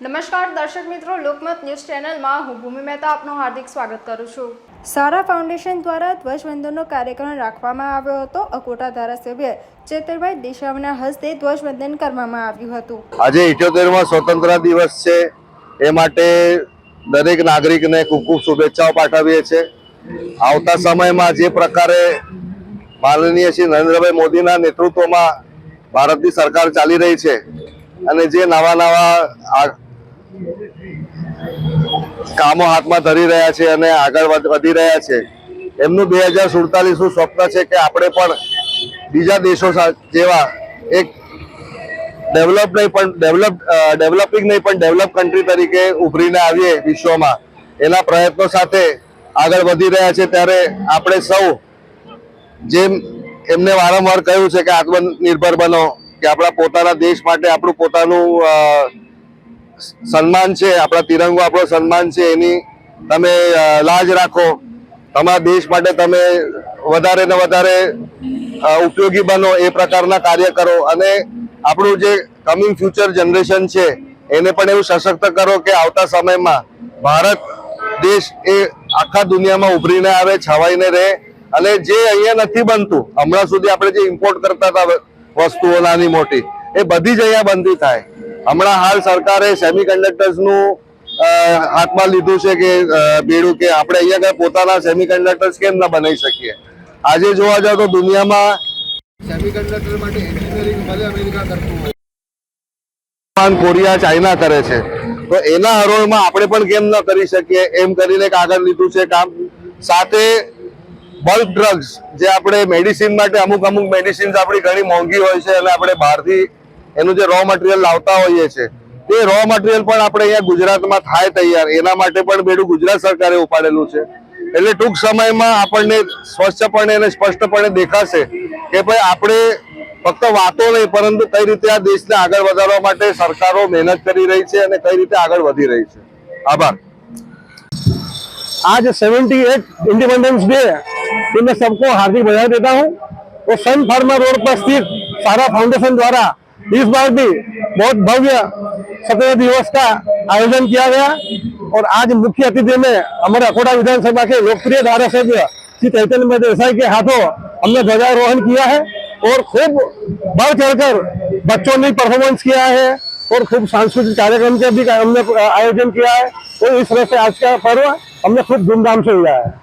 નમસ્કાર દર્શક મિત્રો, લોકમત ન્યૂઝ ચેનલમાં હું ભૂમિ મહેતા આપનું હાર્દિક સ્વાગત કરું છું। સારા ફાઉન્ડેશન દ્વારા ધ્વજવંદનનો કાર્યક્રમ રાખવામાં આવ્યો હતો। અકોટા ધારાસભ્ય ચેતરભાઈ દેશાવના હસ્તે ધ્વજવંદન કરવામાં આવ્યું હતું। આજે 78મા સ્વતંત્રતા દિવસ છે, એ માટે દરેક નાગરિકને ખૂબ ખૂબ શુભેચ્છાઓ પાઠવીએ છીએ। આવતા સમયમાં જે પ્રકારે માનનીય શ્રી નરેન્દ્રભાઈ મોદીના નેતૃત્વમાં ભારતની સરકાર ચાલી રહી છે અને જે નવા કામો હાથમાં ધરી રહ્યા છે અને આગળ વધી રહ્યા છે, એમનું 2047નું સ્વપ્ન છે કે આપણે પણ બીજા દેશો જેવા એક ડેવલપિંગ નહીં પણ ડેવલપ કન્ટ્રી તરીકે ઉભરીને આવીએ વિશ્વમાં। એના પ્રયત્નો સાથે આગળ વધી રહ્યા છે। ત્યારે આપણે સૌ જેમ એમને વારંવાર કહ્યું છે કે આત્મનિર્ભર બનો, કે આપણા પોતાના દેશ માટે આપણું પોતાનું સન્માન છે, આપણા તિરંગો આપણો સન્માન છે, એની તમે લાજ રાખો, તમારા દેશ માટે તમે વધારે ને વધારે ઉપયોગી બનો, એ પ્રકારના કાર્ય કરો અને આપણું જે કમિંગ ફ્યુચર જનરેશન છે એને પણ એવું સશક્ત કરો કે આવતા સમયમાં ભારત દેશ એ આખા દુનિયામાં ઉભરીને આવે, છવાઈને રહે અને જે અહીંયા નથી બનતું, હમણાં સુધી આપણે જે ઇમ્પોર્ટ કરતા હતા વસ્તુઓ નાની મોટી, એ બધી જ અહીંયા બંધી થાય। હમણાં હાલ સરકારે સેમિકન્ડક્ટર્સનું હાથમાં લીધું છે કે બેડું, કે આપણે અહીંયા પોતાના સેમિકન્ડક્ટર્સ કેમ ના બનાવી શકીએ। આજે જોવા જાવ તો દુનિયામાં સેમિકન્ડક્ટર માટે એન્જિનિયરિંગ ભલે અમેરિકા કરતું હોય, કોરિયા, ચાઇના કરે છે, તો એના હરોળમાં આપણે પણ કેમ ન કરી શકીએ, એમ કરીને આગળ લીધું છે કામ। સાથે બલ્ક ડ્રગ્સ, જે આપણે મેડિસિન માટે અમુક મેડિસિન્સ આપણી ઘણી મોંઘી હોય છે અને આપણે બહારથી એનું જે રો મટીરિયલ લાવતા હોઈએ છીએ, તે રો મટીરિયલ પણ આપણે અહીંયા ગુજરાતમાં થાય તૈયાર, એના માટે પણ બેડું ગુજરાત સરકારે ઉપાડેલું છે। એટલે ટૂંક સમયમાં આપણને સ્વચ્છપણે અને સ્પષ્ટપણે દેખાશે કે ભાઈ આપણે ફક્ત વાતો નહીં પરંતુ કઈ રીતે આ દેશને આગળ વધારવા માટે સરકારો મહેનત કરી રહી છે અને કઈ રીતે આગળ વધી રહી છે। આભાર। आज 78 इंडिपेंडेंस डे की मैं सबको हार्दिक बधाई देता हूँ। और सन फार्मा रोड पर स्थित सारा फाउंडेशन द्वारा इस बार भी बहुत भव्य 17 दिवस का आयोजन किया गया। और आज मुख्य अतिथि में हमारे अकोटा विधानसभा के लोकप्रिय धारासभ्य श्री चैतन्य देसाई के हाथों हमने ध्वजारोहण किया है और खूब बढ़ चढ़कर बच्चों ने परफॉर्मेंस किया है और खूब सांस्कृतिक कार्यक्रम के भी हमने आयोजन किया है। तो इस तरह से आज का पर्व हमने खूब धूमधाम से लिया है।